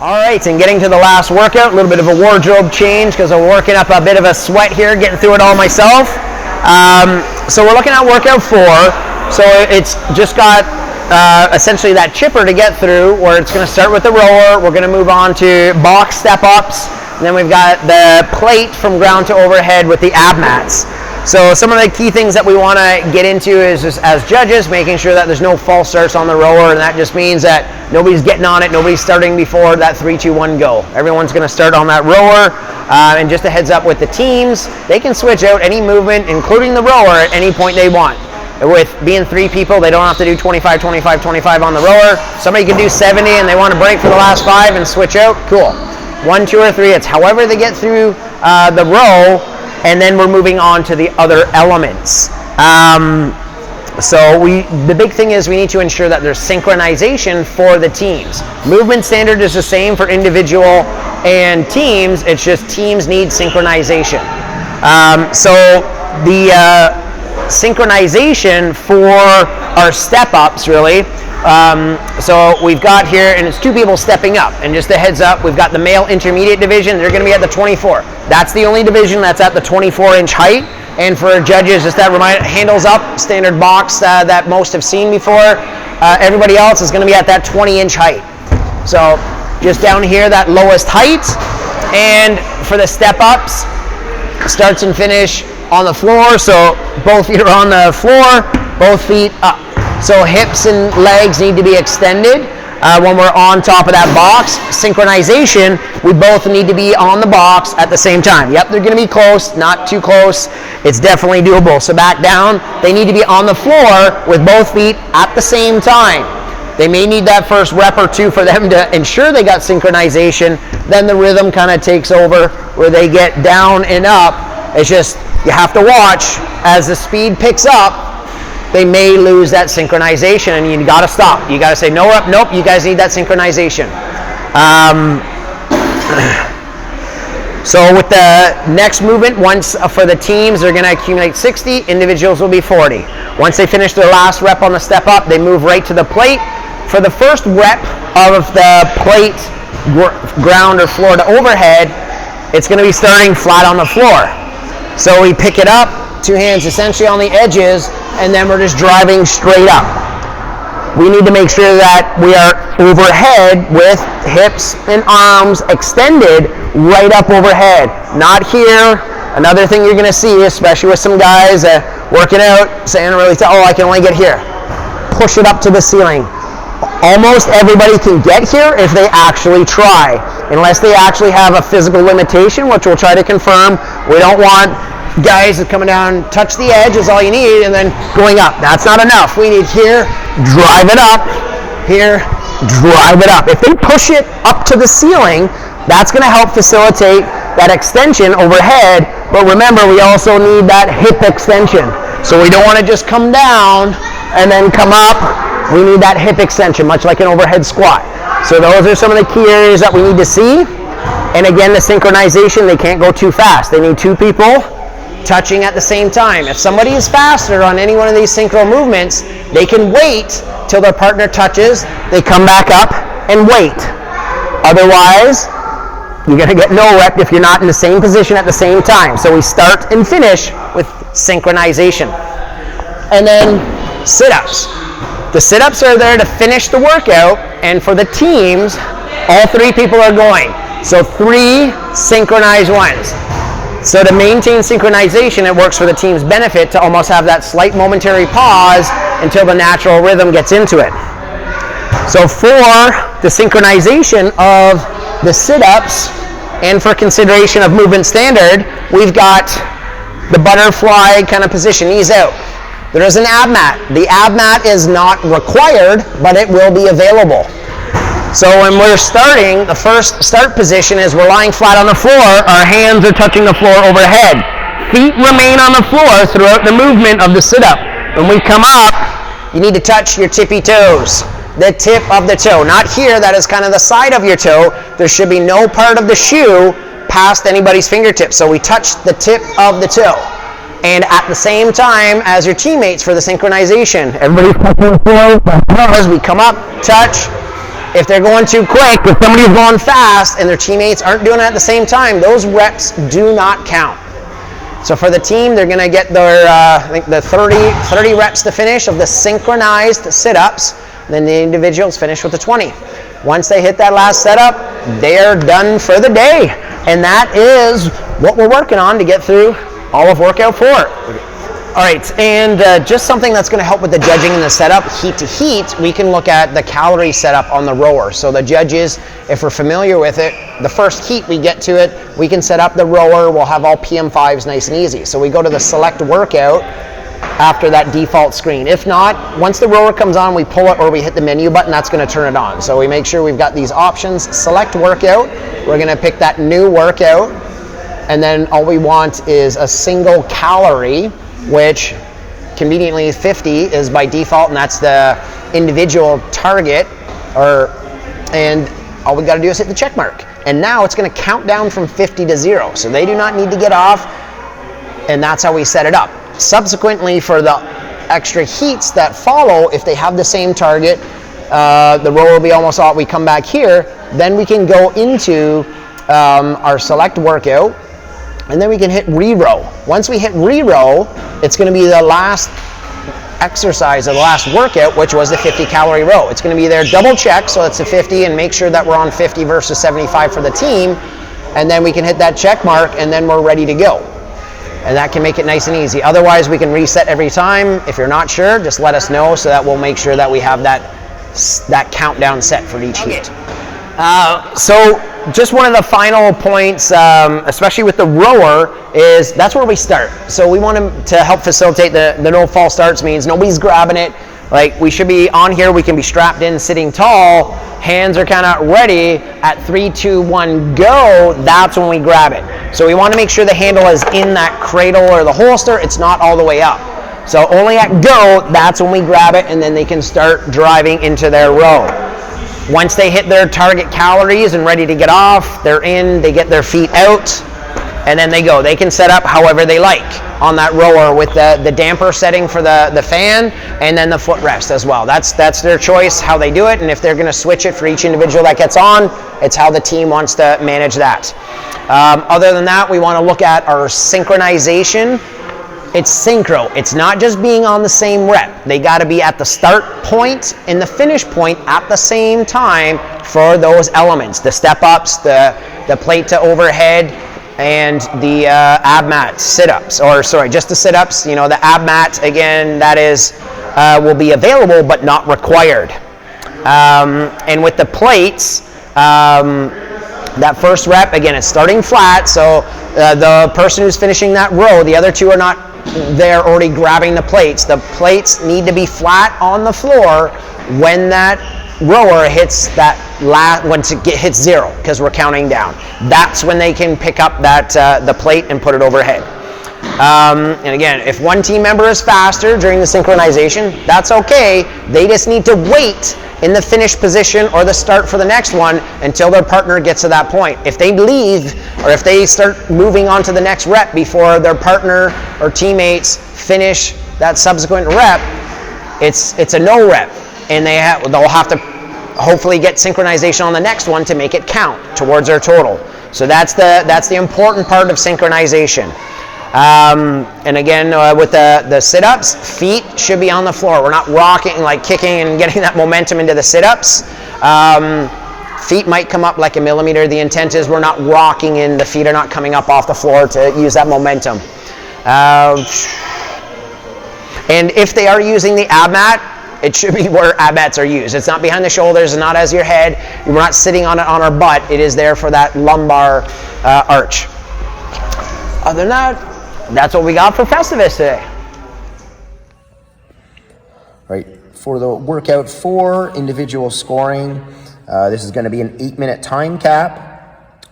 All right, and getting to the last workout, a little bit of a wardrobe change because I'm working up a bit of a sweat here, getting through it all myself. So we're looking at workout 4. So it's just got essentially that chipper to get through, where it's going to start with the rower. We're going to move on to box step-ups. And then we've got the plate from ground to overhead with the ab mats. So some of the key things that we want to get into is just, as judges, making sure that there's no false starts on the rower, and that just means that nobody's getting on it, nobody's starting before that 3, 2, 1 go. Everyone's going to start on that rower, and just a heads up with the teams, they can switch out any movement, including the rower, at any point they want. With being 3 people, they don't have to do 25, 25, 25 on the rower. Somebody can do 70 and they want to break for the last 5 and switch out, cool. 1, 2, or 3, it's however they get through the row. And then we're moving on to the other elements. So the big thing is we need to ensure that there's synchronization for the teams. Movement standard is the same for individual and teams, it's just teams need synchronization. So the synchronization for our step-ups, really, so we've got here, and it's 2 people stepping up, and just a heads up, we've got the male intermediate division, they're going to be at the 24. That's the only division that's at the 24-inch height, and for judges, just that reminder, handles up, standard box that most have seen before. Everybody else is going to be at that 20-inch height. So just down here, that lowest height, and for the step-ups, starts and finish on the floor, so both feet are on the floor, both feet up. So hips and legs need to be extended when we're on top of that box. Synchronization, we both need to be on the box at the same time. Yep, they're going to be close, not too close. It's definitely doable. So back down, they need to be on the floor with both feet at the same time. They may need that first rep or 2 for them to ensure they got synchronization. Then the rhythm kind of takes over where they get down and up. It's just, you have to watch as the speed picks up. They may lose that synchronization, and you got to stop. You got to say, no rep, nope, you guys need that synchronization. So with the next movement, once for the teams, they're going to accumulate 60, individuals will be 40. Once they finish their last rep on the step up, they move right to the plate. For the first rep of the plate, ground or floor to overhead, it's going to be starting flat on the floor. So we pick it up, 2 hands essentially on the edges, and then we're just driving straight up. We need to make sure that we are overhead with hips and arms extended right up overhead. Not here. Another thing you're going to see, especially with some guys working out, saying really, oh, I can only get here. Push it up to the ceiling. Almost everybody can get here if they actually try. Unless they actually have a physical limitation, which we'll try to confirm. We don't want guys that coming down, touch the edge is all you need, and then going up. That's not enough. We need here, drive it up, here, drive it up. If they push it up to the ceiling, that's going to help facilitate that extension overhead, but remember, we also need that hip extension. So we don't want to just come down and then come up. We need that hip extension, much like an overhead squat. So those are some of the key areas that we need to see. And again, the synchronization, they can't go too fast. They need 2 people touching at the same time. If somebody is faster on any one of these synchro movements, they can wait till their partner touches, they come back up and wait. Otherwise, you're going to get no rep if you're not in the same position at the same time. So we start and finish with synchronization. And then sit-ups. The sit-ups are there to finish the workout, and for the teams, all 3 people are going. So 3 synchronized ones. So to maintain synchronization, it works for the team's benefit to almost have that slight momentary pause until the natural rhythm gets into it. So for the synchronization of the sit-ups and for consideration of movement standard, we've got the butterfly kind of position, knees out. There is an ab mat. The ab mat is not required, but it will be available. So when we're starting, the first start position is we're lying flat on the floor. Our hands are touching the floor overhead. Feet remain on the floor throughout the movement of the sit-up. When we come up, you need to touch your tippy toes. The tip of the toe. Not here, that is kind of the side of your toe. There should be no part of the shoe past anybody's fingertips. So we touch the tip of the toe. And at the same time as your teammates for the synchronization. Everybody's touching the floor. As we come up, touch, if they're going too quick, if somebody's going fast and their teammates aren't doing it at the same time, those reps do not count. So for the team, they're going to get their, I think the 30 reps to finish of the synchronized sit-ups. Then the individuals finish with the 20. Once they hit that last setup, they're done for the day. And that is what we're working on to get through all of workout 4. All right, and just something that's going to help with the judging and the setup, heat to heat, we can look at the calorie setup on the rower. So the judges, if we're familiar with it, the first heat we get to it, we can set up the rower, we'll have all PM5s nice and easy. So we go to the select workout after that default screen. If not, once the rower comes on, we pull it or we hit the menu button, that's going to turn it on. So we make sure we've got these options, select workout, we're going to pick that new workout, and then all we want is a single calorie, which conveniently 50 is by default, and that's the individual target, and all we got to do is hit the check mark. And now it's going to count down from 50 to 0, so they do not need to get off, and that's how we set it up. Subsequently, for the extra heats that follow, if they have the same target, the row will be almost all, we come back here, then we can go into our select workout, and then we can hit re-row. Once we hit re-row, it's going to be the last exercise of the last workout, which was the 50 calorie row. It's going to be there double check, so it's a 50, and make sure that we're on 50 versus 75 for the team, and then we can hit that check mark, and then we're ready to go. And that can make it nice and easy. Otherwise, we can reset every time. If you're not sure, just let us know so that we'll make sure that we have that countdown set for each heat. So just one of the final points, especially with the rower, is that's where we start. So we want to help facilitate the no false starts, means nobody's grabbing it. Like, we should be on here, we can be strapped in, sitting tall, hands are kind of ready. At 3, 2, 1, go, that's when we grab it. So we want to make sure the handle is in that cradle or the holster, it's not all the way up. So only at go, that's when we grab it, and then they can start driving into their row. Once they hit their target calories and ready to get off, they're in, they get their feet out, and then they go. They can set up however they like on that rower with the damper setting for the fan, and then the footrest as well. That's their choice, how they do it, and if they're going to switch it for each individual that gets on, it's how the team wants to manage that. Other than that, we want to look at our synchronization. It's synchro. It's not just being on the same rep. They got to be at the start point and the finish point at the same time for those elements. The step-ups, the plate to overhead, and the ab mat sit-ups, or sorry, just the sit-ups. You know, the ab mat, again, that is will be available but not required. And with the plates, that first rep, again, it's starting flat, so the person who's finishing that row, the other two are not there already grabbing the plates. The plates need to be flat on the floor when that rower hits that once it hits 0, because we're counting down. That's when they can pick up that the plate and put it overhead. And again, if one team member is faster during the synchronization, that's okay. They just need to wait in the finish position or the start for the next one until their partner gets to that point. If they leave, or if they start moving on to the next rep before their partner or teammates finish that subsequent rep, it's a no rep, and they'll have to hopefully get synchronization on the next one to make it count towards their total. So that's the important part of synchronization. And again, with the sit-ups, feet should be on the floor. We're not rocking, like kicking and getting that momentum into the sit-ups. Feet might come up like a millimeter. The intent is we're not rocking in, the feet are not coming up off the floor to use that momentum. And if they are using the ab mat, it should be where ab mats are used. It's not behind the shoulders and not as your head. We're not sitting on it on our butt. It is there for that lumbar arch. Other than that, that's what we got for Festivus today. Right, for the workout 4, individual scoring, this is going to be an 8-minute time cap.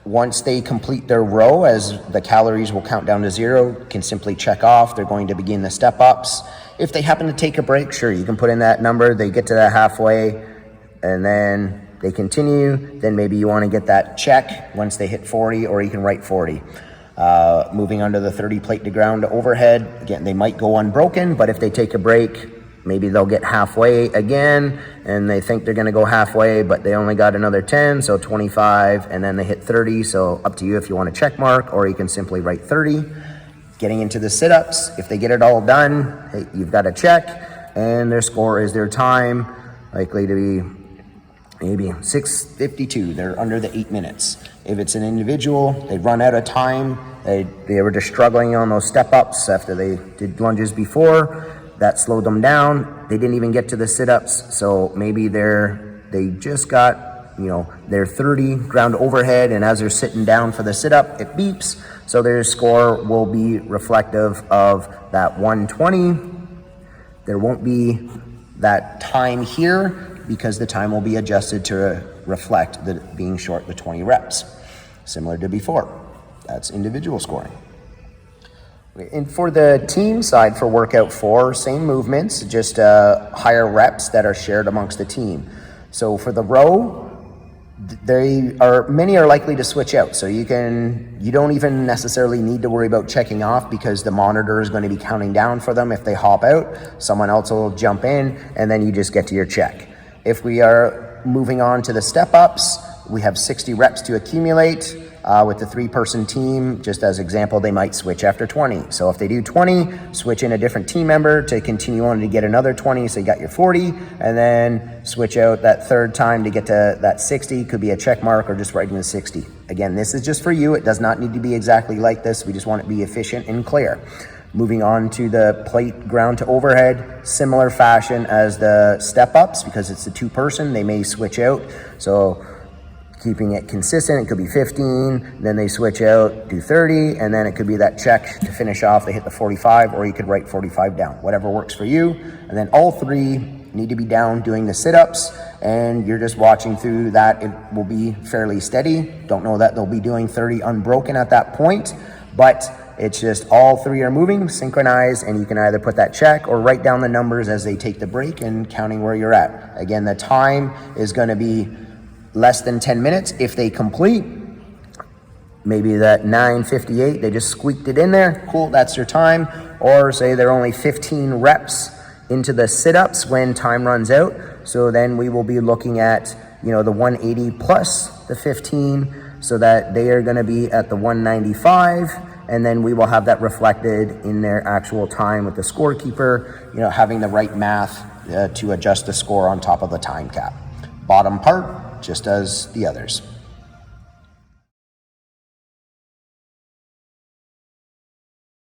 Once they complete their row, as the calories will count down to 0, can simply check off. They're going to begin the step-ups. If they happen to take a break, sure, you can put in that number. They get to that halfway, and then they continue. Then maybe you want to get that check once they hit 40, or you can write 40. Moving under the 30 plate to ground to overhead, again, they might go unbroken, but if they take a break, maybe they'll get halfway again and they think they're going to go halfway, but they only got another 10, so 25, and then they hit 30. So up to you if you want to check mark, or you can simply write 30. Getting into the sit-ups, if they get it all done, hey, you've got to check, and their score is their time, likely to be maybe 6:52. They're under the 8 minutes. If it's an individual, they run out of time. They were just struggling on those step-ups after they did lunges before. That slowed them down. They didn't even get to the sit-ups, so maybe they just got, you know, their 30 ground overhead, and as they're sitting down for the sit-up, it beeps. So their score will be reflective of that 120. There won't be that time here because the time will be adjusted to reflect the being short the 20 reps, similar to before. That's individual scoring. And for the team side for workout 4, same movements, just higher reps that are shared amongst the team. So for the row, many are likely to switch out. So you don't even necessarily need to worry about checking off because the monitor is going to be counting down for them. If they hop out, someone else will jump in, and then you just get to your check. If we are moving on to the step ups, we have 60 reps to accumulate. With the 3-person team, just as example, they might switch after 20. So if they do 20, switch in a different team member to continue on to get another 20, so you got your 40, and then switch out that third time to get to that 60. Could be a check mark or just writing the 60. Again, this is just for you. It does not need to be exactly like this. We just want it to be efficient and clear. Moving on to the plate ground to overhead, similar fashion as the step ups, because it's a 2-person, they may switch out. So keeping it consistent, it could be 15, then they switch out, do 30, and then it could be that check to finish off, they hit the 45, or you could write 45 down, whatever works for you. And then all 3 need to be down doing the sit-ups, and you're just watching through that. It will be fairly steady. Don't know that they'll be doing 30 unbroken at that point, but it's just all 3 are moving, synchronized, and you can either put that check or write down the numbers as they take the break and counting where you're at. Again, the time is going to be less than 10 minutes if they complete. Maybe that 9:58, they just squeaked it in there. Cool, that's your time. Or say they're only 15 reps into the sit-ups when time runs out. So then we will be looking at, you know, the 180 plus the 15, so that they are going to be at the 195. And then we will have that reflected in their actual time with the scorekeeper, you know, having the right math to adjust the score on top of the time cap. Bottom part, just as the others.